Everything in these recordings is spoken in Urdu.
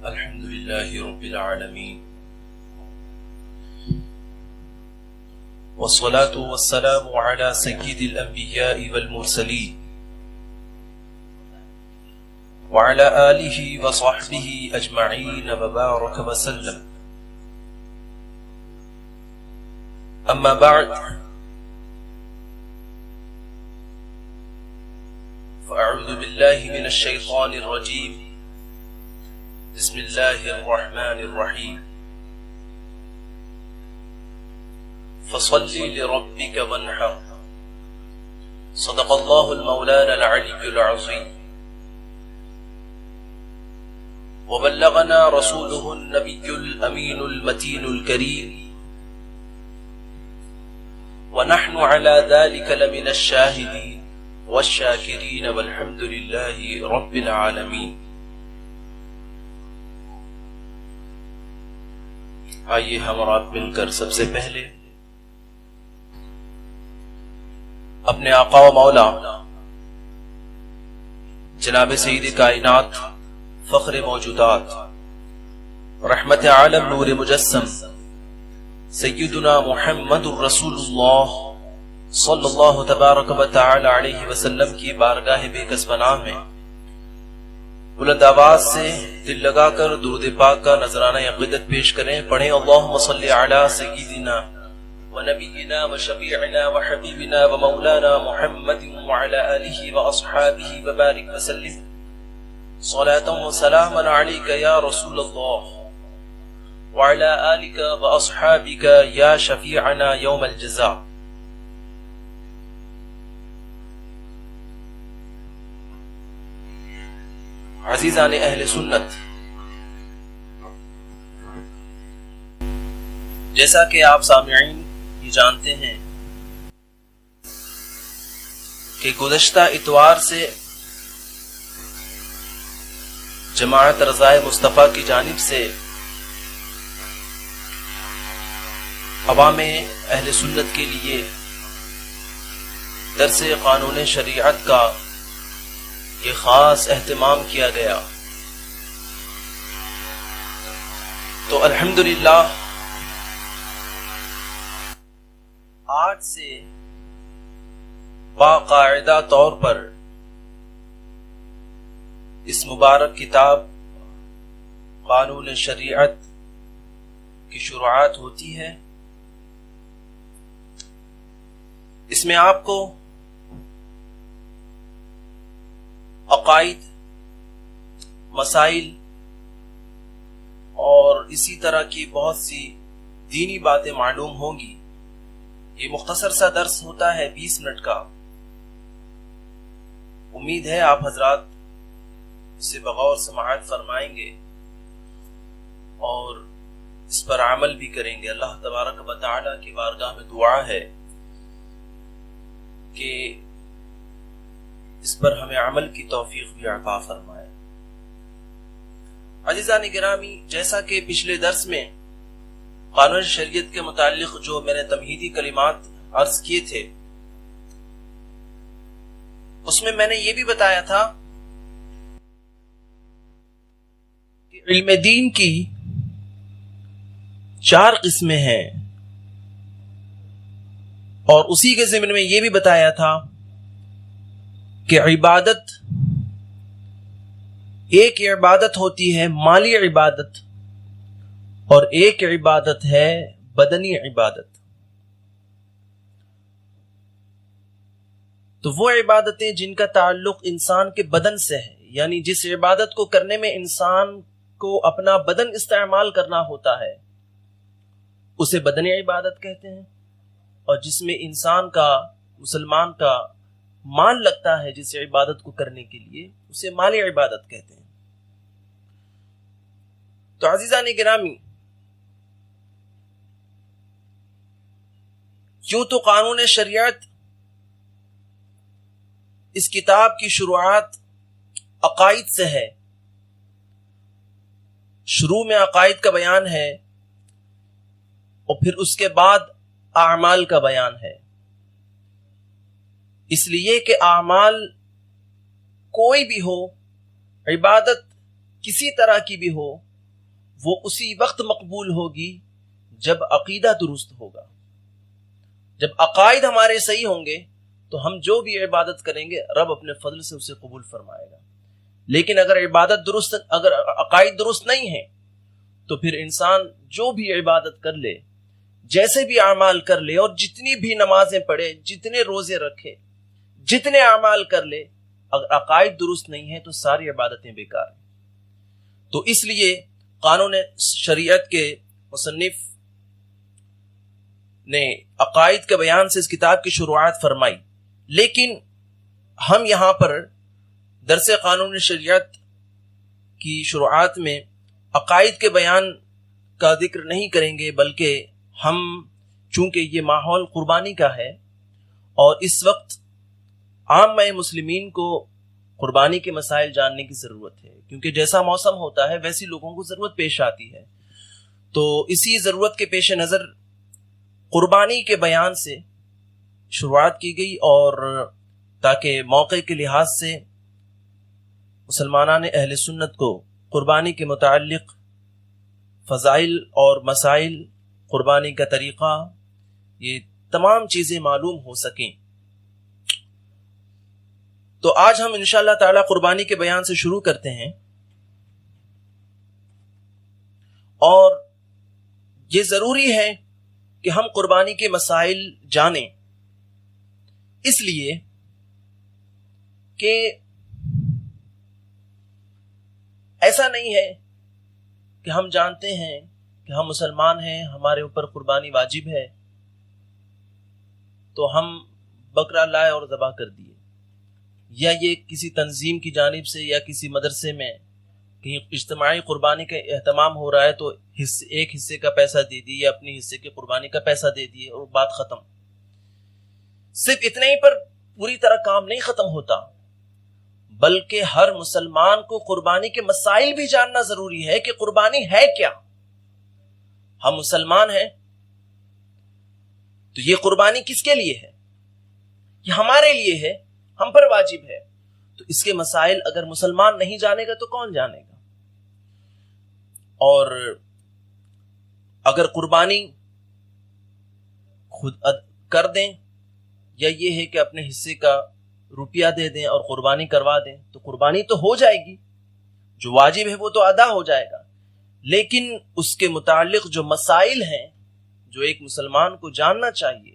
الحمد لله رب العالمين، والصلاة والسلام على سيد الأنبياء والمرسلين وعلى آله وصحبه أجمعين وبارك وسلم. أما بعد، فأعوذ بالله من الشيطان الرجيم. بسم الله الرحمن الرحيم. فصل لربك وانحر. صدق الله المولانا العلي العظيم، وبلغنا رسوله النبي الأمين المتين الكريم، ونحن على ذلك لمن الشاهدين والشاكرين، والحمد لله رب العالمين. آئیے ہم اور آپ مل کر سب سے پہلے اپنے آقا و مولا جناب سید کائنات، فخر موجودات، رحمت عالم، نور مجسم، سیدنا محمد الرسول اللہ صلی اللہ تبارک و تعالی علیہ وسلم کی بارگاہ بے کس پناہ میں بلند آواز سے دل لگا کر درود پاک کا نذرانہ عقیدت پیش کریں. پڑھیں اللہم صلی علی سیدنا و نبینا و شفیعنا و حبیبنا و مولانا محمد وعلی آلہ و اصحابہ وبارک وسلم. صلاة و سلاما علیک یا رسول اللہ وعلی آلک و اصحابک یا شفیعنا یوم الجزاء. عزیزان اہل سنت، جیسا کہ آپ سامعین یہ جانتے ہیں کہ گزشتہ اتوار سے جماعت رضائے مصطفیٰ کی جانب سے عوام اہل سنت کے لیے درس قانون شریعت کا یہ خاص اہتمام کیا گیا. تو الحمدللہ آج سے باقاعدہ طور پر اس مبارک کتاب قانون شریعت کی شروعات ہوتی ہے. اس میں آپ کو عقائد، مسائل اور اسی طرح کی بہت سی دینی باتیں معلوم ہوں گی. یہ مختصر سا درس ہوتا ہے 20 منٹ کا. امید ہے آپ حضرات اسے بغور سماعت فرمائیں گے اور اس پر عمل بھی کریں گے. اللہ تبارک و تعالی کی بارگاہ میں دعا ہے کہ اس پر ہمیں عمل کی توفیق بھی عطا فرمائے. عزیزان گرامی، جیسا کہ پچھلے درس میں قانون شریعت کے متعلق جو میں نے تمہیدی کلمات عرض کیے تھے، اس میں نے یہ بھی بتایا تھا کہ علم دین کی 4 قسمیں ہیں، اور اسی کے ضمن میں یہ بھی بتایا تھا کہ عبادت، ایک عبادت ہوتی ہے مالی عبادت اور ایک عبادت ہے بدنی عبادت. تو وہ عبادتیں جن کا تعلق انسان کے بدن سے ہے، یعنی جس عبادت کو کرنے میں انسان کو اپنا بدن استعمال کرنا ہوتا ہے، اسے بدنی عبادت کہتے ہیں. اور جس میں انسان کا، مسلمان کا مال لگتا ہے جس عبادت کو کرنے کے لیے، اسے مالی عبادت کہتے ہیں. تو عزیزان گرامی، یوں تو قانون شریعت اس کتاب کی شروعات عقائد سے ہے. شروع میں عقائد کا بیان ہے اور پھر اس کے بعد اعمال کا بیان ہے. اس لیے کہ اعمال کوئی بھی ہو، عبادت کسی طرح کی بھی ہو، وہ اسی وقت مقبول ہوگی جب عقیدہ درست ہوگا. جب عقائد ہمارے صحیح ہوں گے تو ہم جو بھی عبادت کریں گے رب اپنے فضل سے اسے قبول فرمائے گا. لیکن اگر عقائد درست نہیں ہیں تو پھر انسان جو بھی عبادت کر لے، جیسے بھی اعمال کر لے، اور جتنی بھی نمازیں پڑھے، جتنے روزے رکھے، جتنے اعمال کر لے، اگر عقائد درست نہیں ہیں تو ساری عبادتیں بیکار ہیں. تو اس لیے قانون شریعت کے مصنف نے عقائد کے بیان سے اس کتاب کی شروعات فرمائی. لیکن ہم یہاں پر درس قانون شریعت کی شروعات میں عقائد کے بیان کا ذکر نہیں کریں گے، بلکہ ہم چونکہ یہ ماحول قربانی کا ہے اور اس وقت عامہ مسلمین کو قربانی کے مسائل جاننے کی ضرورت ہے، کیونکہ جیسا موسم ہوتا ہے ویسی لوگوں کو ضرورت پیش آتی ہے. تو اسی ضرورت کے پیش نظر قربانی کے بیان سے شروعات کی گئی، اور تاکہ موقع کے لحاظ سے مسلمانان اہل سنت کو قربانی کے متعلق فضائل اور مسائل، قربانی کا طریقہ، یہ تمام چیزیں معلوم ہو سکیں. تو آج ہم انشاءاللہ تعالی قربانی کے بیان سے شروع کرتے ہیں، اور یہ ضروری ہے کہ ہم قربانی کے مسائل جانیں، اس لیے کہ ایسا نہیں ہے کہ ہم جانتے ہیں کہ ہم مسلمان ہیں، ہمارے اوپر قربانی واجب ہے، تو ہم بکرا لائے اور ذبح کر دیے، یا یہ کسی تنظیم کی جانب سے یا کسی مدرسے میں کہیں اجتماعی قربانی کا اہتمام ہو رہا ہے تو ایک حصے کا پیسہ دے دیے یا اپنی حصے کی قربانی کا پیسہ دے دیے اور بات ختم. صرف اتنے ہی پر پوری طرح کام نہیں ختم ہوتا، بلکہ ہر مسلمان کو قربانی کے مسائل بھی جاننا ضروری ہے کہ قربانی ہے کیا. ہم مسلمان ہیں تو یہ قربانی کس کے لیے ہے؟ یہ ہمارے لیے ہے، ہم پر واجب ہے. تو اس کے مسائل اگر مسلمان نہیں جانے گا تو کون جانے گا؟ اور اگر قربانی خود کر دیں یا یہ ہے کہ اپنے حصے کا روپیہ دے دیں اور قربانی کروا دیں تو قربانی تو ہو جائے گی، جو واجب ہے وہ تو ادا ہو جائے گا، لیکن اس کے متعلق جو مسائل ہیں جو ایک مسلمان کو جاننا چاہیے،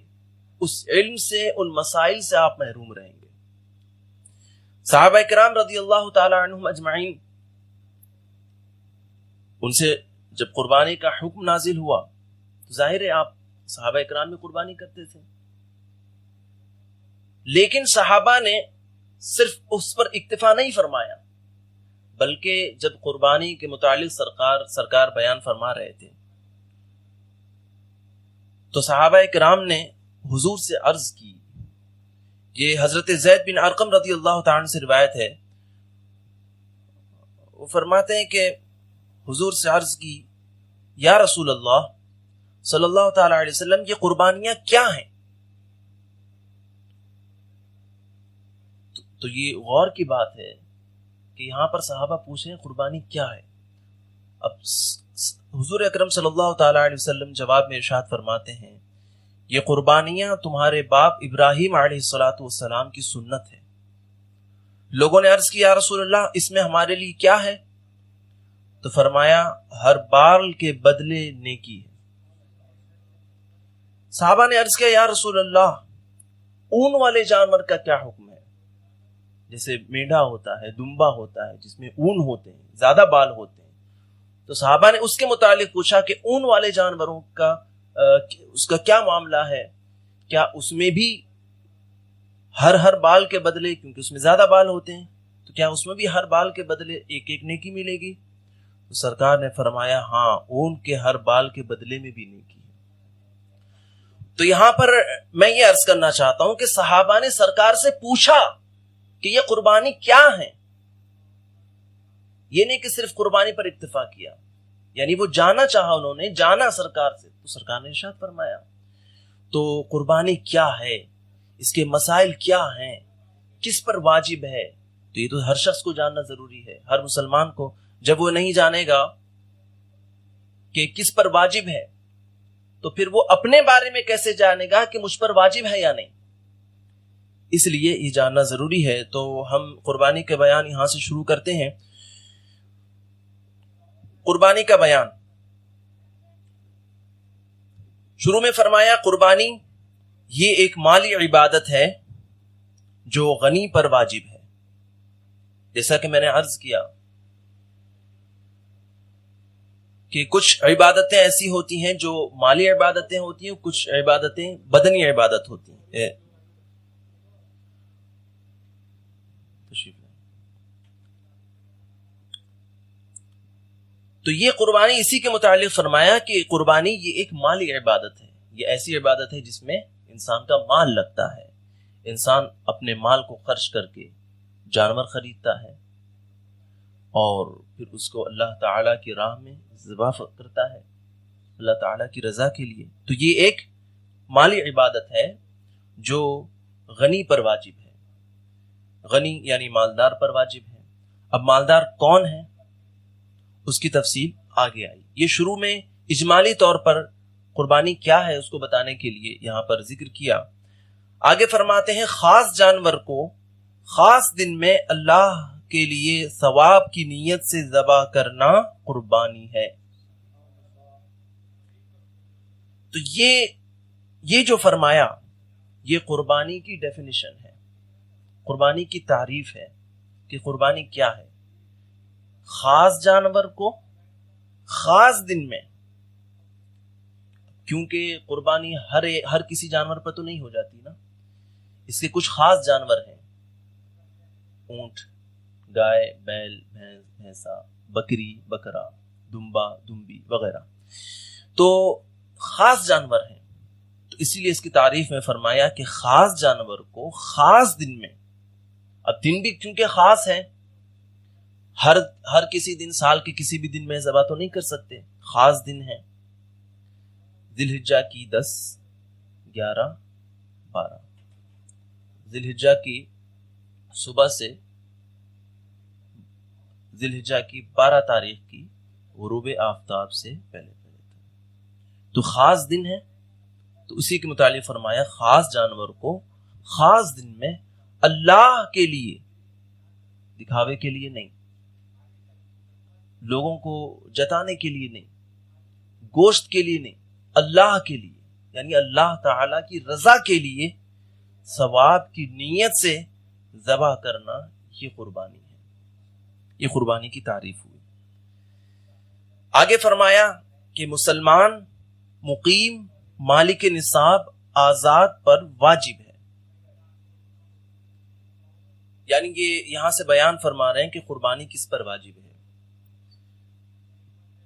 اس علم سے، ان مسائل سے آپ محروم رہیں گے. صحابہ کرام رضی اللہ تعالی عنہم اجمعین، ان سے جب قربانی کا حکم نازل ہوا تو ظاہر ہے آپ صحابہ کرام میں قربانی کرتے تھے، لیکن صحابہ نے صرف اس پر اکتفا نہیں فرمایا، بلکہ جب قربانی کے متعلق سرکار بیان فرما رہے تھے تو صحابہ کرام نے حضور سے عرض کی. یہ حضرت زید بن ارقم رضی اللہ تعالی عنہ سے روایت ہے، وہ فرماتے ہیں کہ حضور سے عرض کی، یا رسول اللہ صلی اللہ تعالی علیہ وسلم، یہ قربانیاں کیا ہیں؟ تو یہ غور کی بات ہے کہ یہاں پر صحابہ پوچھیں قربانی کیا ہے. اب حضور اکرم صلی اللہ تعالی علیہ وسلم جواب میں ارشاد فرماتے ہیں، یہ قربانیاں تمہارے باپ ابراہیم علیہ الصلوۃ والسلام کی سنت ہے. لوگوں نے عرض کیا، یا رسول اللہ اس میں ہمارے لیے کیا ہے؟ تو فرمایا، ہر بال کے بدلے نیکی ہے. صحابہ نے عرض کیا، یا رسول اللہ اون والے جانور کا کیا حکم ہے؟ جیسے مینڈھا ہوتا ہے، دمبا ہوتا ہے جس میں اون ہوتے ہیں، زیادہ بال ہوتے ہیں. تو صحابہ نے اس کے متعلق پوچھا کہ اون والے جانوروں کا اس کا کیا معاملہ ہے؟ کیا اس میں بھی ہر بال کے بدلے، کیونکہ اس میں زیادہ بال ہوتے ہیں، تو کیا اس میں بھی ہر بال کے بدلے ایک ایک نیکی ملے گی؟ تو سرکار نے فرمایا، ہاں، اون کے ہر بال کے بدلے میں بھی نیکی ہے. تو یہاں پر میں یہ عرض کرنا چاہتا ہوں کہ صحابہ نے سرکار سے پوچھا کہ یہ قربانی کیا ہے، یہ نہیں کہ صرف قربانی پر اکتفا کیا، یعنی وہ جانا چاہا، انہوں نے جانا سرکار سے، تو سرکار نے ارشاد فرمایا. تو قربانی کیا ہے، اس کے مسائل کیا ہیں، کس پر واجب ہے، تو یہ تو ہر شخص کو جاننا ضروری ہے. ہر مسلمان کو، جب وہ نہیں جانے گا کہ کس پر واجب ہے، تو پھر وہ اپنے بارے میں کیسے جانے گا کہ مجھ پر واجب ہے یا نہیں؟ اس لیے یہ جاننا ضروری ہے۔ تو ہم قربانی کا بیان یہاں سے شروع کرتے ہیں۔ قربانی کا بیان شروع میں فرمایا قربانی یہ ایک مالی عبادت ہے جو غنی پر واجب ہے۔ جیسا کہ میں نے عرض کیا کہ کچھ عبادتیں ایسی ہوتی ہیں جو مالی عبادتیں ہوتی ہیں، کچھ عبادتیں بدنی عبادت ہوتی ہیں۔ تو یہ قربانی اسی کے متعلق فرمایا کہ قربانی یہ ایک مالی عبادت ہے، یہ ایسی عبادت ہے جس میں انسان کا مال لگتا ہے، انسان اپنے مال کو خرچ کر کے جانور خریدتا ہے اور پھر اس کو اللہ تعالیٰ کی راہ میں ذبح کرتا ہے اللہ تعالیٰ کی رضا کے لیے۔ تو یہ ایک مالی عبادت ہے جو غنی پر واجب ہے، غنی یعنی مالدار پر واجب ہے۔ اب مالدار کون ہے اس کی تفصیل آگے آئی۔ یہ شروع میں اجمالی طور پر قربانی کیا ہے اس کو بتانے کے لیے یہاں پر ذکر کیا۔ آگے فرماتے ہیں خاص جانور کو خاص دن میں اللہ کے لیے ثواب کی نیت سے ذبح کرنا قربانی ہے۔ تو یہ جو فرمایا یہ قربانی کی ڈیفینیشن ہے، قربانی کی تعریف ہے کہ قربانی کیا ہے۔ خاص جانور کو خاص دن میں، کیونکہ قربانی ہر کسی جانور پر تو نہیں ہو جاتی نا، اس کے کچھ خاص جانور ہیں، اونٹ، گائے، بیل، بھینس، بھینسا، بکری، بکرا، دمبا، دمبی وغیرہ، تو خاص جانور ہیں۔ تو اسی لیے اس کی تعریف میں فرمایا کہ خاص جانور کو خاص دن میں، اب دن بھی کیونکہ خاص ہے، ہر کسی دن سال کے کسی بھی دن میں ذبح تو نہیں کر سکتے، خاص دن ہے، ذی الحجہ کی 10، 11، 12، ذی الحجہ کی صبح سے ذی الحجہ کی 12 تاریخ کی غروب آفتاب سے پہلے تو خاص دن ہے۔ تو اسی کے متعلق فرمایا خاص جانور کو خاص دن میں اللہ کے لیے، دکھاوے کے لیے نہیں، لوگوں کو جتانے کے لیے نہیں، گوشت کے لیے نہیں، اللہ کے لیے، یعنی اللہ تعالی کی رضا کے لیے ثواب کی نیت سے ذبح کرنا، یہ قربانی ہے، یہ قربانی کی تعریف ہوئی۔ آگے فرمایا کہ مسلمان مقیم مالک نصاب آزاد پر واجب ہے، یعنی یہ یہاں سے بیان فرما رہے ہیں کہ قربانی کس پر واجب ہے۔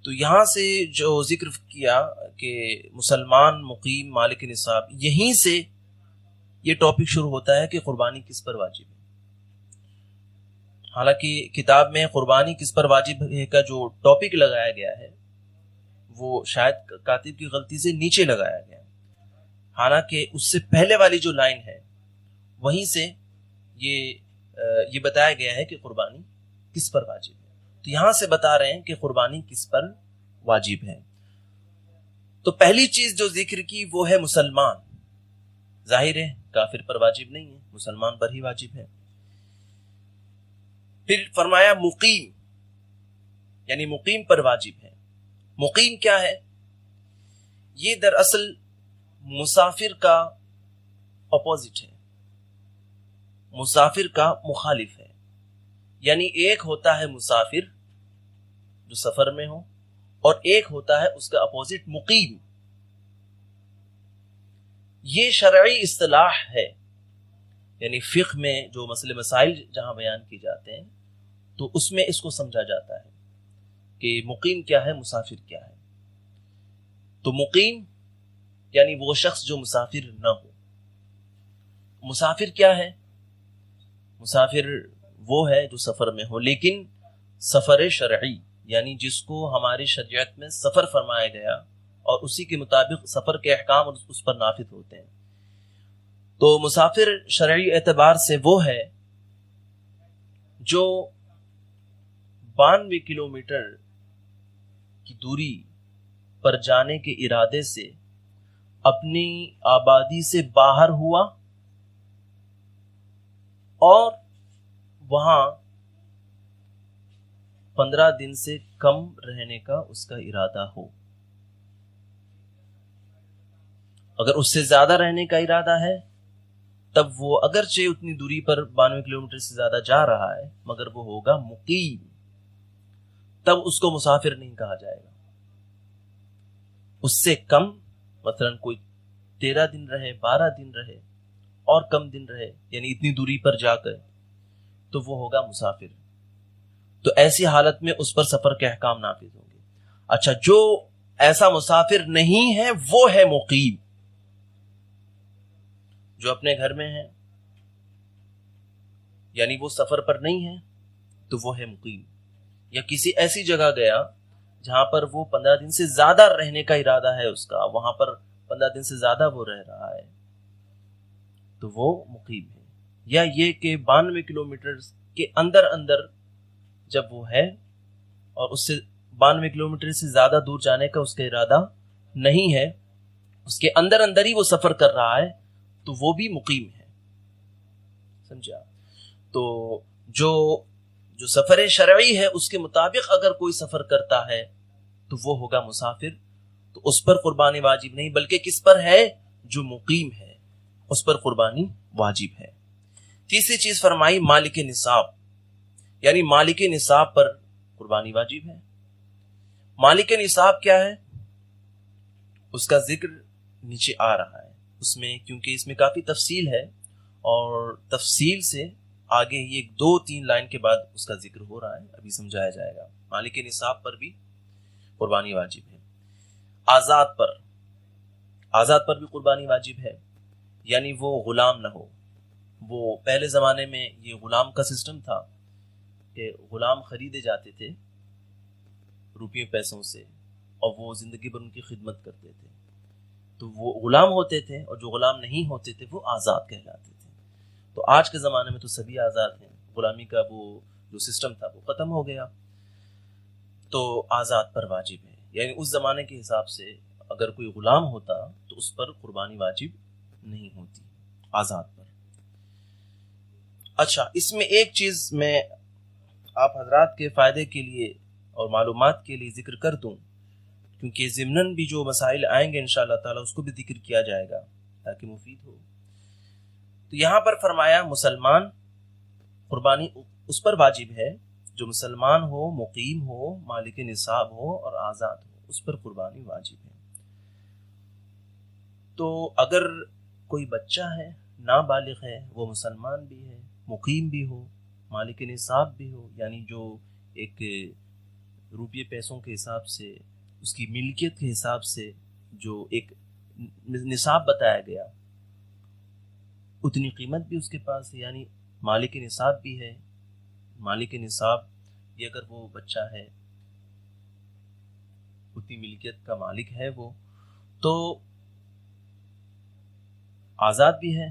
تو یہاں سے جو ذکر کیا کہ مسلمان مقیم مالک نصاب، یہیں سے یہ ٹاپک شروع ہوتا ہے کہ قربانی کس پر واجب ہے۔ حالانکہ کتاب میں قربانی کس پر واجب ہے کا جو ٹاپک لگایا گیا ہے وہ شاید کاتب کی غلطی سے نیچے لگایا گیا ہے، حالانکہ اس سے پہلے والی جو لائن ہے وہیں سے یہ بتایا گیا ہے کہ قربانی کس پر واجب ہے۔ تو یہاں سے بتا رہے ہیں کہ قربانی کس پر واجب ہے۔ تو پہلی چیز جو ذکر کی وہ ہے مسلمان، ظاہر ہے کافر پر واجب نہیں ہے، مسلمان پر ہی واجب ہے۔ پھر فرمایا مقیم، یعنی مقیم پر واجب ہے۔ مقیم کیا ہے؟ یہ دراصل مسافر کا اپوزٹ ہے، مسافر کا مخالف ہے، یعنی ایک ہوتا ہے مسافر جو سفر میں ہو اور ایک ہوتا ہے اس کا اپوزٹ مقیم۔ یہ شرعی اصطلاح ہے، یعنی فقہ میں جو مسئلے مسائل جہاں بیان کی جاتے ہیں تو اس میں اس کو سمجھا جاتا ہے کہ مقیم کیا ہے، مسافر کیا ہے۔ تو مقیم یعنی وہ شخص جو مسافر نہ ہو۔ مسافر کیا ہے؟ مسافر وہ ہے جو سفر میں ہو، لیکن سفر شرعی، یعنی جس کو ہماری شریعت میں سفر فرمایا گیا اور اسی کے مطابق سفر کے احکام اس پر نافذ ہوتے ہیں۔ تو مسافر شرعی اعتبار سے وہ ہے جو 92 کلومیٹر کی دوری پر جانے کے ارادے سے اپنی آبادی سے باہر ہوا اور وہاں 15 دن سے کم رہنے کا اس کا ارادہ ہو. اگر اس سے زیادہ رہنے کا ارادہ ہے تب وہ اگرچہ اتنی دوری پر 92 کلومیٹر سے زیادہ جا رہا ہے مگر وہ ہوگا مقیم، تب اس کو مسافر نہیں کہا جائے گا. اس سے کم مثلا کوئی 13 دن رہے، 12 دن رہے اور کم دن رہے، یعنی اتنی دوری پر جا کر، تو وہ ہوگا مسافر. تو ایسی حالت میں اس پر سفر کے احکام نافذ ہوں گے. اچھا، جو ایسا مسافر نہیں ہے وہ ہے مقیم، جو اپنے گھر میں ہے یعنی وہ سفر پر نہیں ہے تو وہ ہے مقیم. یا کسی ایسی جگہ گیا جہاں پر وہ 15 دن سے زیادہ رہنے کا ارادہ ہے اس کا، وہاں پر 15 دن سے زیادہ وہ رہ رہا ہے تو وہ مقیم ہے. یا یہ کہ 92 کلومیٹر کے اندر اندر جب وہ ہے اور اس سے 92 کلومیٹر سے زیادہ دور جانے کا اس کا ارادہ نہیں ہے، اس کے اندر اندر ہی وہ سفر کر رہا ہے تو وہ بھی مقیم ہے. سمجھا؟ تو جو سفر شرعی ہے اس کے مطابق اگر کوئی سفر کرتا ہے تو وہ ہوگا مسافر. تو اس پر قربانی واجب نہیں، بلکہ کس پر ہے؟ جو مقیم ہے اس پر قربانی واجب ہے. تیسری چیز فرمائی مالک نصاب، یعنی مالک نصاب پر قربانی واجب ہے. مالک نصاب کیا ہے اس کا ذکر نیچے آ رہا ہے. اس میں کیونکہ اس میں کافی تفصیل ہے اور تفصیل سے آگے یہ 2-3 لائن کے بعد اس کا ذکر ہو رہا ہے، ابھی سمجھایا جائے گا. مالک نصاب پر بھی قربانی واجب ہے. آزاد پر بھی قربانی واجب ہے، یعنی وہ غلام نہ ہو. وہ پہلے زمانے میں یہ غلام کا سسٹم تھا کہ غلام خریدے جاتے تھے روپیے پیسوں سے اور وہ زندگی بھر ان کی خدمت کرتے تھے. تو وہ غلام ہوتے تھے اور جو غلام نہیں ہوتے تھے وہ آزاد کہلاتے تھے. تو آج کے زمانے میں تو سبھی آزاد ہیں، غلامی کا وہ جو سسٹم تھا وہ ختم ہو گیا. تو آزاد پر واجب ہے، یعنی اس زمانے کے حساب سے اگر کوئی غلام ہوتا تو اس پر قربانی واجب نہیں ہوتی، آزاد پر. اچھا، اس میں ایک چیز میں آپ حضرات کے فائدے کے لیے اور معلومات کے لیے ذکر کر دوں، کیونکہ ضمناً بھی جو مسائل آئیں گے انشاءاللہ تعالی اس کو بھی ذکر کیا جائے گا تاکہ مفید ہو. تو یہاں پر فرمایا مسلمان قربانی اس پر واجب ہے جو مسلمان ہو، مقیم ہو، مالک نصاب ہو اور آزاد ہو، اس پر قربانی واجب ہے. تو اگر کوئی بچہ ہے، نابالغ ہے، وہ مسلمان بھی ہے، مقیم بھی ہو، مالک نصاب بھی ہو، یعنی جو ایک روپیے پیسوں کے حساب سے، اس کی ملکیت کے حساب سے جو ایک نصاب بتایا گیا اتنی قیمت بھی اس کے پاس ہے، یعنی مالک نصاب بھی ہے. مالک نصاب بھی اگر وہ بچہ ہے، اتنی ملکیت کا مالک ہے وہ، تو آزاد بھی ہے.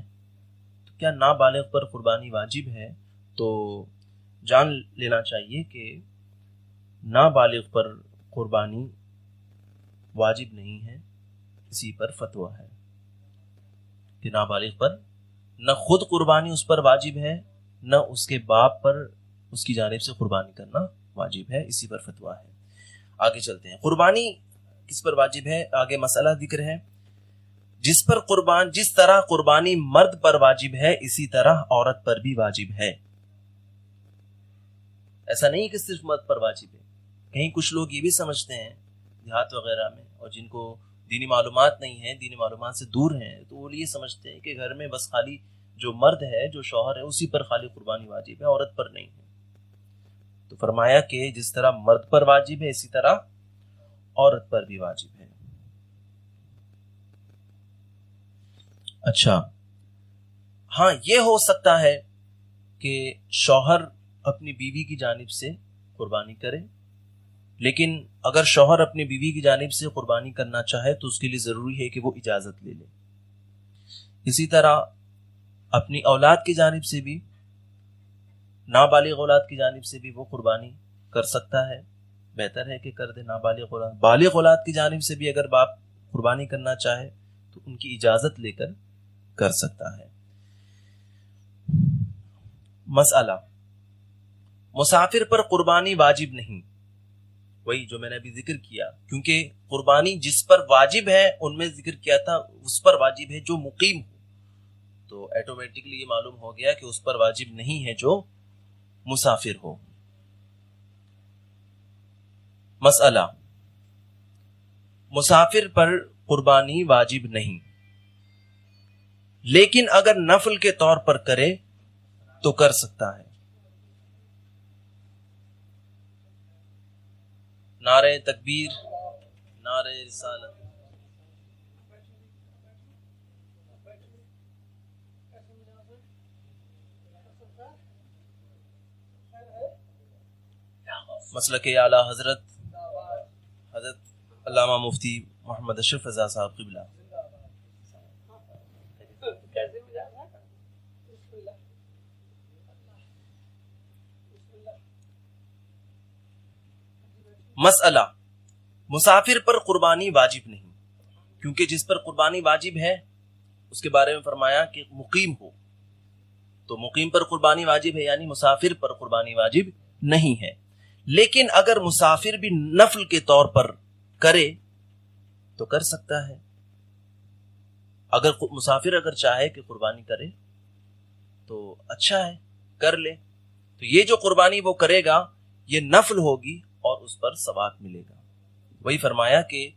تو کیا نابالغ پر قربانی واجب ہے؟ تو جان لینا چاہیے کہ نابالغ پر قربانی واجب نہیں ہے. اسی پر فتویٰ ہے کہ نابالغ پر نہ خود قربانی اس پر واجب ہے، نہ اس کے باپ پر اس کی جانب سے قربانی کرنا واجب ہے. اسی پر فتویٰ ہے. آگے چلتے ہیں. قربانی کس پر واجب ہے؟ آگے مسئلہ ذکر ہے. جس طرح قربانی مرد پر واجب ہے اسی طرح عورت پر بھی واجب ہے. ایسا نہیں کہ صرف مرد پر واجب ہے. کہیں کچھ لوگ یہ بھی سمجھتے ہیں دیہات وغیرہ میں، اور جن کو دینی معلومات نہیں ہیں، دینی معلومات سے دور ہیں، تو وہ یہ سمجھتے ہیں کہ گھر میں بس خالی جو مرد ہے، جو شوہر ہے، اسی پر خالی قربانی واجب ہے، عورت پر نہیں ہے. تو فرمایا کہ جس طرح مرد پر واجب ہے اسی طرح عورت پر بھی واجب ہے. اچھا، ہاں یہ ہو سکتا ہے کہ شوہر اپنی بیوی کی جانب سے قربانی کرے، لیکن اگر شوہر اپنی بیوی کی جانب سے قربانی کرنا چاہے تو اس کے لیے ضروری ہے کہ وہ اجازت لے لے. اسی طرح اپنی اولاد کی جانب سے بھی، نابالغ اولاد کی جانب سے بھی وہ قربانی کر سکتا ہے بہتر ہے کہ کر دے. نابالغ اولاد، بالغ اولاد کی جانب سے بھی اگر باپ قربانی کرنا چاہے تو ان کی اجازت لے کر سکتا ہے. مسئلہ، مسافر پر قربانی واجب نہیں. وہی جو میں نے ابھی ذکر کیا، کیونکہ قربانی جس پر واجب ہے ان میں ذکر کیا تھا اس پر واجب ہے جو مقیم ہو، تو ایٹومیٹکلی یہ معلوم ہو گیا کہ اس پر واجب نہیں ہے جو مسافر ہو. مسئلہ، مسافر پر قربانی واجب نہیں، لیکن اگر نفل کے طور پر کرے تو کر سکتا ہے. نعرہ تکبیر، نعرہ رسالت. مسلک اعلیٰ حضرت علامہ مفتی محمد اشرف رضا صاحب قبلہ. مسئلہ، مسافر پر قربانی واجب نہیں، کیونکہ جس پر قربانی واجب ہے اس کے بارے میں فرمایا کہ مقیم ہو، تو مقیم پر قربانی واجب ہے، یعنی مسافر پر قربانی واجب نہیں ہے. لیکن اگر مسافر بھی نفل کے طور پر کرے تو کر سکتا ہے. اگر مسافر اگر چاہے کہ قربانی کرے تو اچھا ہے، کر لے. تو یہ جو قربانی وہ کرے گا یہ نفل ہوگی اور اس پر ثواب ملے گا. وہی فرمایا کہ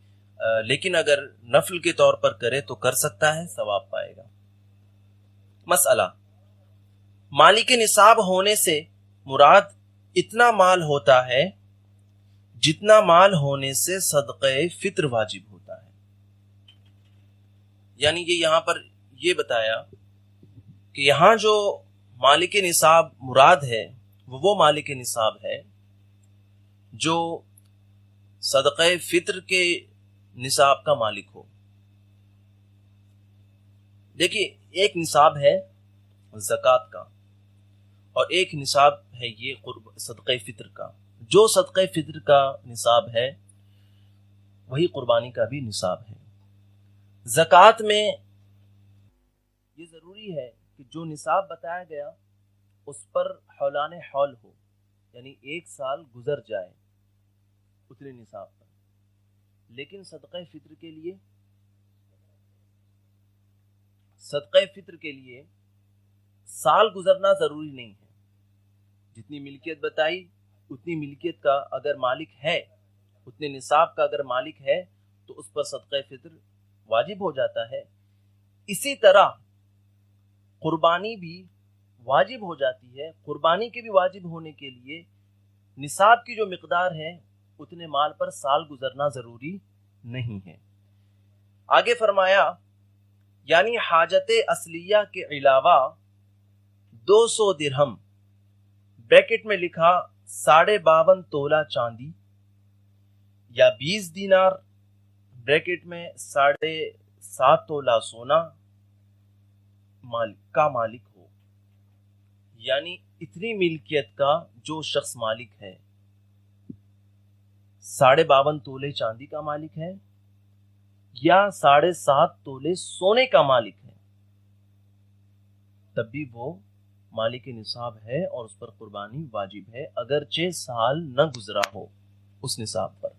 لیکن اگر نفل کے طور پر کرے تو کر سکتا ہے، ثواب پائے گا. مسئلہ، مالک نصاب ہونے سے مراد اتنا مال ہوتا ہے جتنا مال ہونے سے صدقہ فطر واجب ہوتا ہے. یعنی یہ یہاں پر یہ بتایا کہ یہاں جو مالک نصاب مراد ہے وہ مالک نصاب ہے جو صدقہ فطر کے نصاب کا مالک ہو. دیکھیے، ایک نصاب ہے زکوٰۃ کا اور ایک نصاب ہے یہ صدقہ فطر کا. جو صدقہ فطر کا نصاب ہے وہی قربانی کا بھی نصاب ہے. زکوٰۃ میں یہ ضروری ہے کہ جو نصاب بتایا گیا اس پر حولان حول ہو، یعنی 1 سال گزر جائے اتنے نصاب پر. لیکن صدقہ فطر کے لیے سال گزرنا ضروری نہیں ہے. جتنی ملکیت بتائی اتنی ملکیت کا اگر مالک ہے، اتنے نصاب کا اگر مالک ہے تو اس پر صدقہ فطر واجب ہو جاتا ہے. اسی طرح قربانی بھی واجب ہو جاتی ہے. قربانی کے بھی واجب ہونے کے لیے نصاب کی جو مقدار ہے اتنے مال پر سال گزرنا ضروری نہیں ہے. آگے فرمایا یعنی حاجت اصلیہ کے علاوہ 200 درہم بریکٹ میں لکھا 52.5 تولہ چاندی یا 20 دینار بریکٹ میں 7.5 تولہ سونا کا مالک ہو. یعنی اتنی ملکیت کا جو شخص مالک ہے، 52.5 تولے چاندی کا مالک ہے یا 7.5 تولے سونے کا مالک ہے، تب بھی وہ مالک نصاب ہے اور اس پر قربانی واجب ہے اگرچہ سال نہ گزرا ہو اس نصاب پر.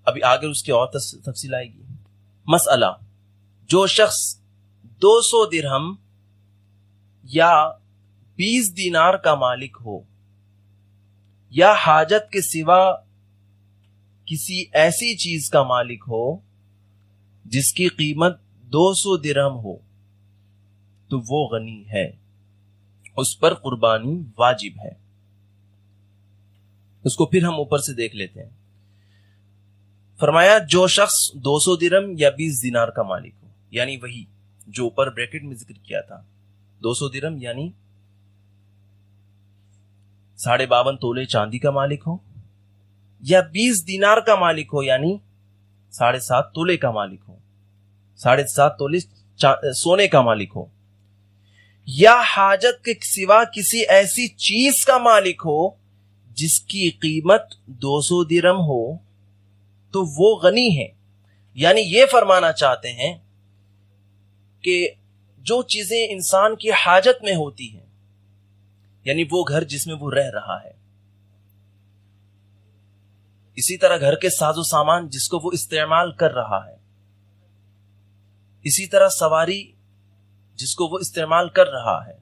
ابھی آگے اس کی اور تفصیل آئے گی. مسئلہ، جو شخص 200 درہم یا 20 دینار کا مالک ہو یا حاجت کے سوا کسی ایسی چیز کا مالک ہو جس کی قیمت 200 درہم ہو تو وہ غنی ہے، اس پر قربانی واجب ہے. اس کو پھر ہم اوپر سے دیکھ لیتے ہیں. فرمایا جو شخص 200 درہم یا 20 دینار کا مالک ہو، یعنی وہی جو اوپر بریکٹ میں ذکر کیا تھا، 200 درہم یعنی 52.5 تولے چاندی کا مالک ہو، یا 20 دینار کا مالک ہو یعنی 7.5 تولے کا مالک ہو، 7.5 تولے سونے کا مالک ہو، یا حاجت کے سوا کسی ایسی چیز کا مالک ہو جس کی قیمت 200 درہم ہو تو وہ غنی ہے. یعنی یہ فرمانا چاہتے ہیں کہ جو چیزیں انسان کی حاجت میں ہوتی ہیں، یعنی وہ گھر جس میں وہ رہ رہا ہے، اسی طرح گھر کے ساز و سامان جس کو وہ استعمال کر رہا ہے، اسی طرح سواری جس کو وہ استعمال کر رہا ہے،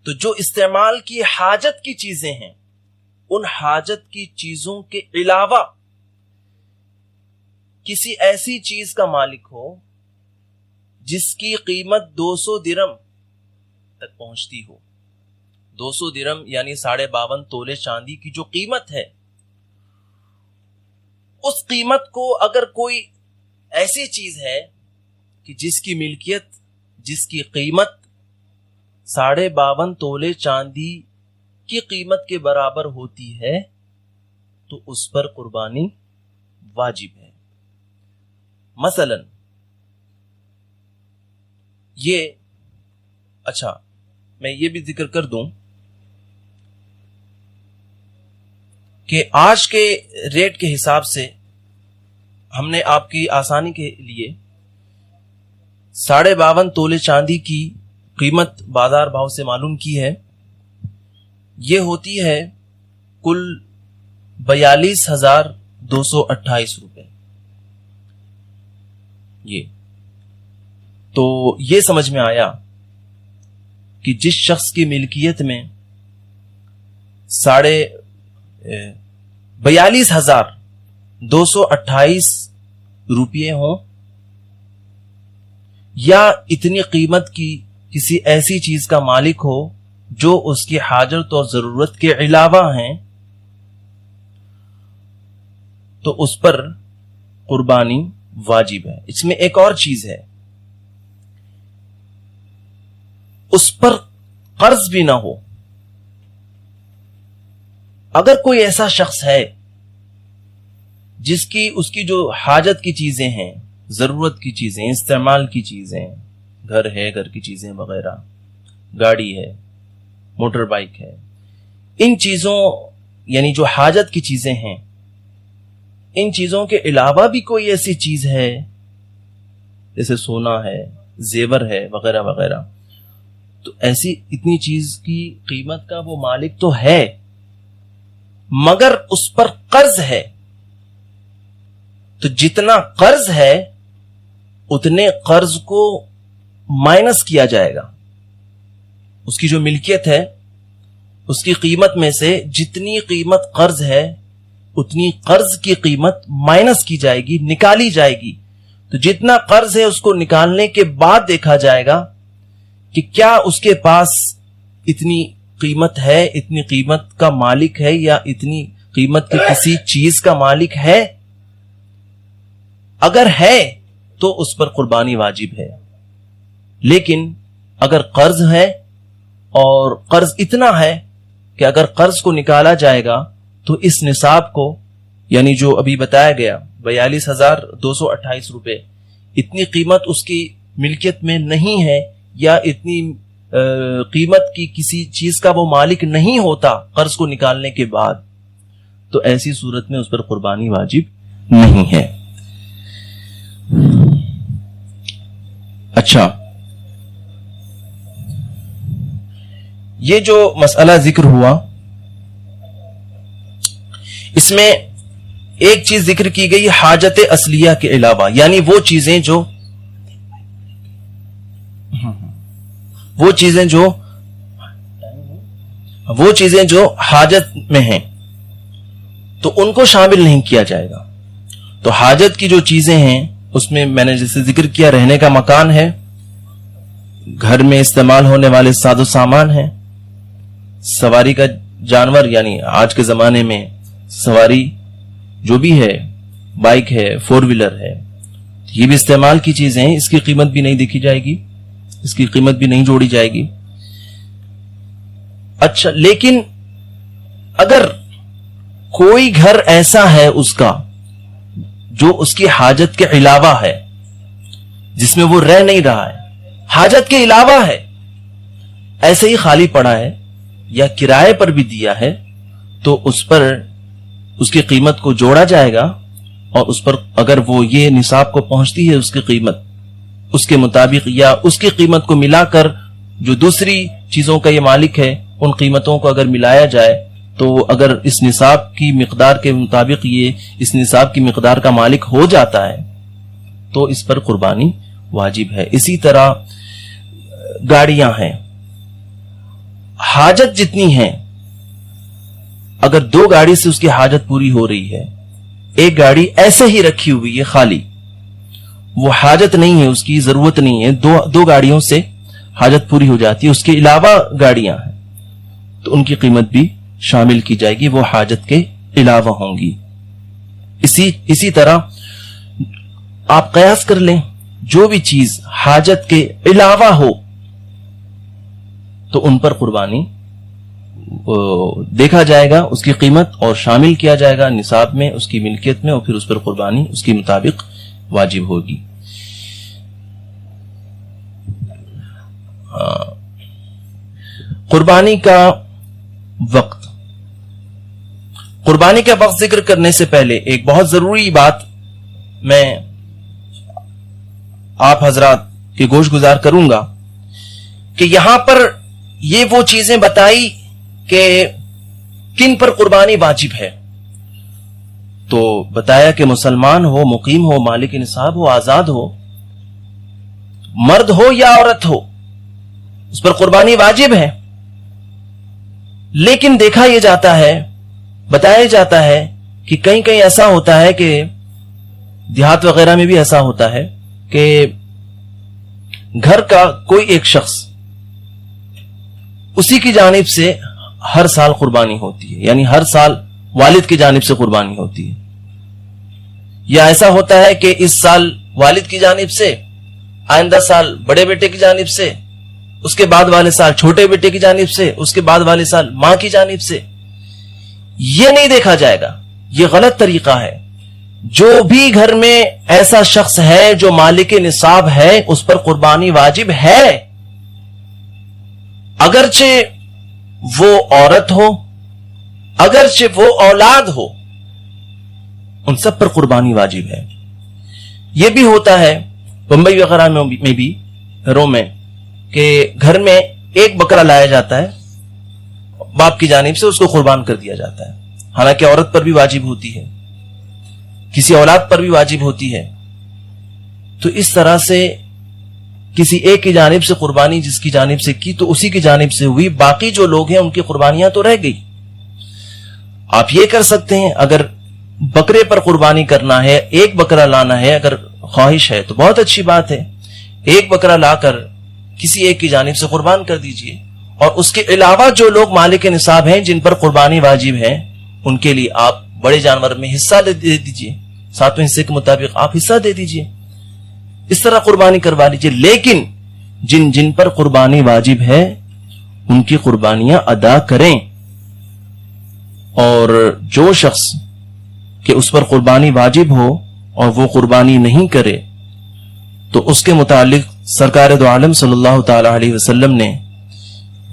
تو جو استعمال کی حاجت کی چیزیں ہیں، ان حاجت کی چیزوں کے علاوہ کسی ایسی چیز کا مالک ہو جس کی قیمت 200 درہم تک پہنچتی ہو. 200 درہم یعنی 52.5 تولے چاندی کی جو قیمت ہے، اس قیمت کو اگر کوئی ایسی چیز ہے کہ جس کی ملکیت، جس کی قیمت 52.5 تولے چاندی کی قیمت کے برابر ہوتی ہے، تو اس پر قربانی واجب ہے. مثلا میں یہ بھی ذکر کر دوں کہ آج کے ریٹ کے حساب سے ہم نے آپ کی آسانی کے لیے 52.5 تولے چاندی کی قیمت بازار بھاؤ سے معلوم کی ہے. یہ ہوتی ہے کل 42,228 روپے. تو یہ سمجھ میں آیا کہ جس شخص کی ملکیت میں 42,228 روپے ہوں، یا اتنی قیمت کی کسی ایسی چیز کا مالک ہو جو اس کی حاجت اور ضرورت کے علاوہ ہیں، تو اس پر قربانی واجب ہے. اس میں ایک اور چیز ہے، اس پر قرض بھی نہ ہو. اگر کوئی ایسا شخص ہے اس کی جو حاجت کی چیزیں ہیں، ضرورت کی چیزیں، استعمال کی چیزیں، گھر ہے، گھر کی چیزیں وغیرہ، گاڑی ہے، موٹر بائک ہے، ان چیزوں یعنی جو حاجت کی چیزیں ہیں، ان چیزوں کے علاوہ بھی کوئی ایسی چیز ہے جیسے سونا ہے، زیور ہے، وغیرہ وغیرہ، تو ایسی اتنی چیز کی قیمت کا وہ مالک تو ہے، مگر اس پر قرض ہے. تو جتنا قرض ہے اتنے قرض کو مائنس کیا جائے گا. اس کی جو ملکیت ہے اس کی قیمت میں سے جتنی قیمت قرض ہے اتنی قرض کی قیمت مائنس کی جائے گی، نکالی جائے گی. تو جتنا قرض ہے اس کو نکالنے کے بعد دیکھا جائے گا کہ کیا اس کے پاس اتنی قیمت ہے، اتنی قیمت کا مالک ہے، یا اتنی قیمت کی کسی چیز کا مالک ہے. اگر ہے تو اس پر قربانی واجب ہے. لیکن اگر قرض ہے اور قرض اتنا ہے کہ اگر قرض کو نکالا جائے گا تو اس نصاب کو، یعنی جو ابھی بتایا گیا 42,228 روپے، اتنی قیمت اس کی ملکیت میں نہیں ہے، یا اتنی قیمت کی کسی چیز کا وہ مالک نہیں ہوتا قرض کو نکالنے کے بعد، تو ایسی صورت میں اس پر قربانی واجب نہیں ہے. اچھا، یہ جو مسئلہ ذکر ہوا اس میں ایک چیز ذکر کی گئی حاجت اصلیہ کے علاوہ، یعنی وہ چیزیں جو حاجت میں ہیں تو ان کو شامل نہیں کیا جائے گا. تو حاجت کی جو چیزیں ہیں اس میں میں نے جیسے ذکر کیا، رہنے کا مکان ہے، گھر میں استعمال ہونے والے ساز و سامان ہیں، سواری کا جانور، یعنی آج کے زمانے میں سواری جو بھی ہے، بائک ہے، 4 ویلر ہے، یہ بھی استعمال کی چیزیں ہیں، اس کی قیمت بھی نہیں دیکھی جائے گی، اس کی قیمت بھی نہیں جوڑی جائے گی. اچھا، لیکن اگر کوئی گھر ایسا ہے اس کا جو اس کی حاجت کے علاوہ ہے، جس میں وہ رہ نہیں رہا ہے، حاجت کے علاوہ ہے، ایسے ہی خالی پڑا ہے، یا کرائے پر بھی دیا ہے تو اس پر اس کی قیمت کو جوڑا جائے گا، اور اس پر اگر وہ یہ نصاب کو پہنچتی ہے اس کی قیمت اس کے مطابق، یا اس کی قیمت کو ملا کر جو دوسری چیزوں کا یہ مالک ہے ان قیمتوں کو اگر ملایا جائے تو اگر اس نصاب کی مقدار کے مطابق یہ اس نصاب کی مقدار کا مالک ہو جاتا ہے تو اس پر قربانی واجب ہے۔ اسی طرح گاڑیاں ہیں، حاجت جتنی ہیں، اگر 2 گاڑی سے اس کی حاجت پوری ہو رہی ہے، ایک گاڑی ایسے ہی رکھی ہوئی ہے خالی، وہ حاجت نہیں ہے، اس کی ضرورت نہیں ہے، دو گاڑیوں سے حاجت پوری ہو جاتی ہے، اس کے علاوہ گاڑیاں ہیں تو ان کی قیمت بھی شامل کی جائے گی، وہ حاجت کے علاوہ ہوں گی۔ اسی طرح آپ قیاس کر لیں، جو بھی چیز حاجت کے علاوہ ہو تو ان پر قربانی دیکھا جائے گا، اس کی قیمت اور شامل کیا جائے گا نصاب میں، اس کی ملکیت میں، اور پھر اس پر قربانی اس کے مطابق واجب ہوگی۔ قربانی کا وقت، قربانی کا وقت ذکر کرنے سے پہلے ایک بہت ضروری بات میں آپ حضرات کی گوش گزار کروں گا کہ یہاں پر یہ وہ چیزیں بتائی کہ کن پر قربانی واجب ہے، تو بتایا کہ مسلمان ہو، مقیم ہو، مالک نصاب ہو، آزاد ہو، مرد ہو یا عورت ہو، اس پر قربانی واجب ہے۔ لیکن دیکھا یہ جاتا ہے، بتایا جاتا ہے کہ کہیں کہیں ایسا ہوتا ہے کہ دیہات وغیرہ میں بھی ایسا ہوتا ہے کہ گھر کا کوئی ایک شخص، اسی کی جانب سے ہر سال قربانی ہوتی ہے، یعنی ہر سال والد کی جانب سے قربانی ہوتی ہے، یا ایسا ہوتا ہے کہ اس سال والد کی جانب سے، آئندہ سال بڑے بیٹے کی جانب سے، اس کے بعد والے سال چھوٹے بیٹے کی جانب سے، اس کے بعد والے سال ماں کی جانب سے۔ یہ نہیں دیکھا جائے گا، یہ غلط طریقہ ہے۔ جو بھی گھر میں ایسا شخص ہے جو مالک نصاب ہے اس پر قربانی واجب ہے، اگرچہ وہ عورت ہو، اگرچہ وہ اولاد ہو، ان سب پر قربانی واجب ہے۔ یہ بھی ہوتا ہے بمبئی وغیرہ میں بھی گھروں میں کہ گھر میں ایک بکرا لایا جاتا ہے، باپ کی جانب سے اس کو قربان کر دیا جاتا ہے، حالانکہ عورت پر بھی واجب ہوتی ہے، کسی اولاد پر بھی واجب ہوتی ہے۔ تو اس طرح سے کسی ایک کی جانب سے قربانی جس کی جانب سے کی تو اسی کی جانب سے ہوئی، باقی جو لوگ ہیں ان کی قربانیاں تو رہ گئی۔ آپ یہ کر سکتے ہیں، اگر بکرے پر قربانی کرنا ہے، ایک بکرا لانا ہے، اگر خواہش ہے تو بہت اچھی بات ہے، ایک بکرا لا کر کسی ایک کی جانب سے قربان کر دیجئے، اور اس کے علاوہ جو لوگ مالک نصاب ہیں جن پر قربانی واجب ہے ان کے لیے آپ بڑے جانور میں حصہ دے دیجئے، 7ویں حصے کے مطابق آپ حصہ دے دیجئے، اس طرح قربانی کروا لیجئے۔ لیکن جن پر قربانی واجب ہے ان کی قربانیاں ادا کریں، اور جو شخص کہ اس پر قربانی واجب ہو اور وہ قربانی نہیں کرے تو اس کے متعلق سرکار دو عالم صلی اللہ تعالی علیہ وسلم نے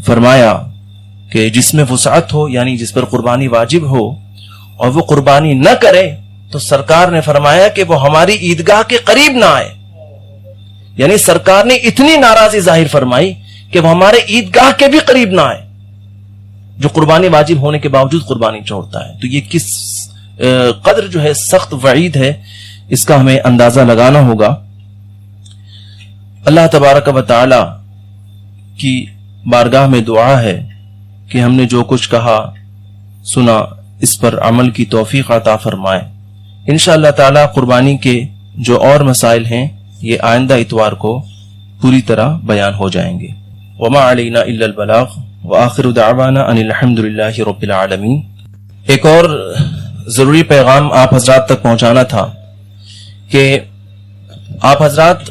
فرمایا کہ جس میں وسعت ہو، یعنی جس پر قربانی واجب ہو، اور وہ قربانی نہ کرے تو سرکار نے فرمایا کہ وہ ہماری عیدگاہ کے قریب نہ آئے، یعنی سرکار نے اتنی ناراضی ظاہر فرمائی کہ وہ ہمارے عیدگاہ کے بھی قریب نہ آئے جو قربانی واجب ہونے کے باوجود قربانی چھوڑتا ہے۔ تو یہ کس قدر جو ہے سخت وعید ہے، اس کا ہمیں اندازہ لگانا ہوگا۔ اللہ تبارک و تعالی کی بارگاہ میں دعا ہے کہ ہم نے جو کچھ کہا سنا اس پر عمل کی توفیق عطا فرمائے۔ انشاءاللہ تعالی قربانی کے جو اور مسائل ہیں یہ آئندہ اتوار کو پوری طرح بیان ہو جائیں گے۔ وما علینا الا البلاغ وآخر دعوانا ان الحمدللہ رب العالمین۔ ایک اور ضروری پیغام آپ حضرات تک پہنچانا تھا کہ آپ حضرات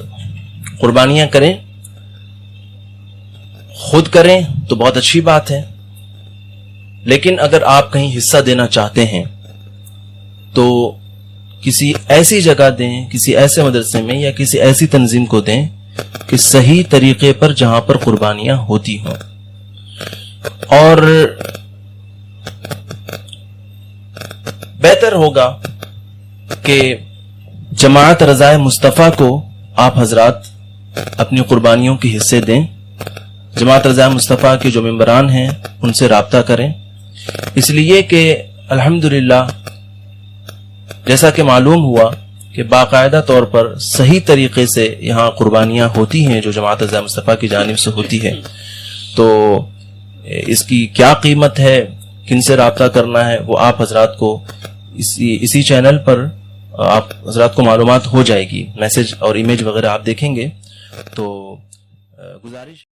قربانیاں کریں، خود کریں تو بہت اچھی بات ہے، لیکن اگر آپ کہیں حصہ دینا چاہتے ہیں تو کسی ایسی جگہ دیں، کسی ایسے مدرسے میں یا کسی ایسی تنظیم کو دیں کہ صحیح طریقے پر جہاں پر قربانیاں ہوتی ہوں، اور بہتر ہوگا کہ جماعت رضائے مصطفیٰ کو آپ حضرات اپنی قربانیوں کے حصے دیں. جماعت رضائے مصطفیٰ کے جو ممبران ہیں ان سے رابطہ کریں، اس لیے کہ الحمدللہ جیسا کہ معلوم ہوا کہ باقاعدہ طور پر صحیح طریقے سے یہاں قربانیاں ہوتی ہیں جو جماعت رضائے مصطفیٰ کی جانب سے ہوتی ہے. تو اس کی کیا قیمت ہے، کن سے رابطہ کرنا ہے، وہ آپ حضرات کو اسی چینل پر آپ حضرات کو معلومات ہو جائے گی. میسج اور ایمیج وغیرہ آپ دیکھیں گے تو گزارش